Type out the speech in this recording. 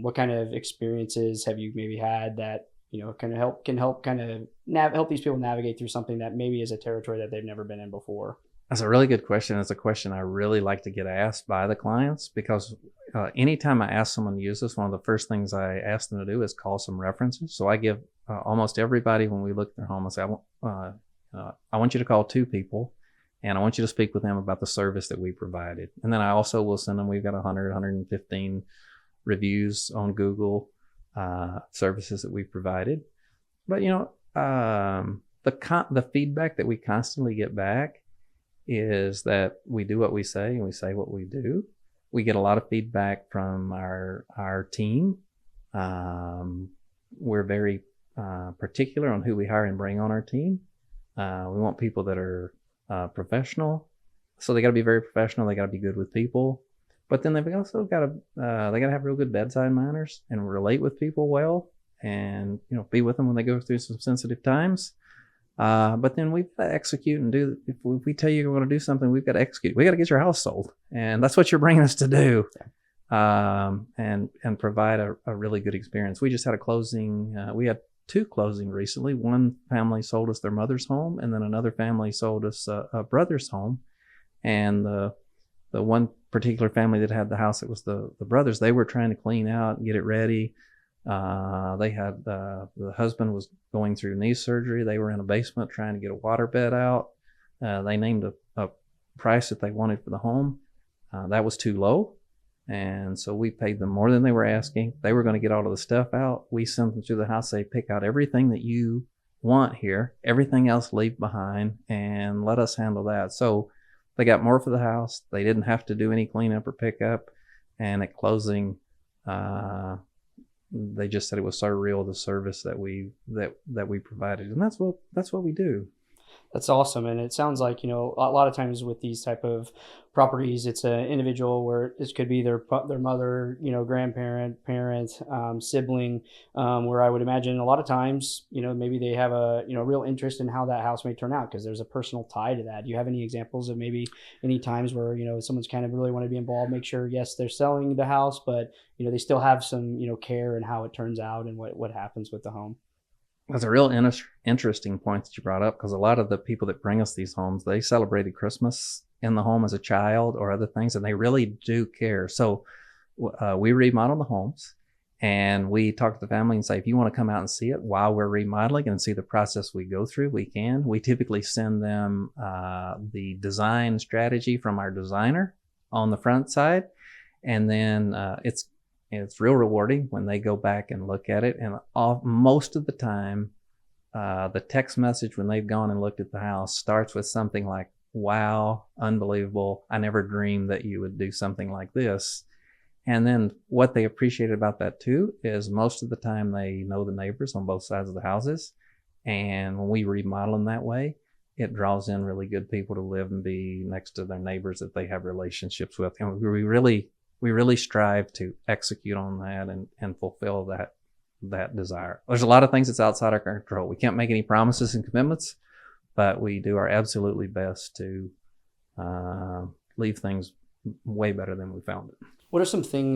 What kind of experiences have you maybe had that can help kind of help these people navigate through something that maybe is a territory that they've never been in before? That's a really good question. It's a question I really like to get asked by the clients because anytime I ask someone to use this, one of the first things I ask them to do is call some references. So I give almost everybody when we look at their home, I say, I want you to call 2 people and I want you to speak with them about the service that we provided. And then I also will send them, we've got 115 reviews on Google, services that we've provided. But the feedback that we constantly get back is that we do what we say and we say what we do. We get a lot of feedback from our team. We're very particular on who we hire and bring on our team. We want people that are professional, so they got to be very professional. They got to be good with people, but then they've also got to they got to have real good bedside manners and relate with people well, and be with them when they go through some sensitive times. But then we've got to execute and do. If we tell you we're going to do something, we've got to execute. We got to get your house sold, and that's what you're bringing us to do, and provide a really good experience. We just had a closing. We had 2 closings recently. One family sold us their mother's home, and then another family sold us a brother's home. And the one particular family that had the house, it was the brothers. They were trying to clean out and get it ready. They had the husband was going through knee surgery. They were in a basement trying to get a water bed out. They named a price that they wanted for the home. That was too low. And so we paid them more than they were asking. They were going to get all of the stuff out. We sent them to the house. They pick out everything that you want here, everything else leave behind, and let us handle that. So they got more for the house. They didn't have to do any cleanup or pickup. And at closing, they just said it was so real, the service that we provided, and that's what we do. That's awesome, and it sounds like a lot of times with these type of properties, it's an individual where this could be their mother, grandparent, parent, sibling, where I would imagine a lot of times, maybe they have a real interest in how that house may turn out because there's a personal tie to that. Do you have any examples of maybe any times where someone's kind of really want to be involved, make sure yes they're selling the house, but they still have some care in how it turns out and what happens with the home? That's a real interesting point that you brought up, because a lot of the people that bring us these homes, they celebrated Christmas in the home as a child or other things, and they really do care. So we remodel the homes, and we talk to the family and say, if you want to come out and see it while we're remodeling and see the process we go through, we can. We typically send them the design strategy from our designer on the front side, and then it's real rewarding when they go back and look at it. And most of the time, the text message when they've gone and looked at the house starts with something like, wow, unbelievable. I never dreamed that you would do something like this. And then what they appreciate about that too is most of the time they know the neighbors on both sides of the houses. And when we remodel them that way, it draws in really good people to live and be next to their neighbors that they have relationships with. And we really strive to execute on that and fulfill that desire. There's a lot of things that's outside our control. We can't make any promises and commitments, but we do our absolutely best to leave things way better than we found it. What are some things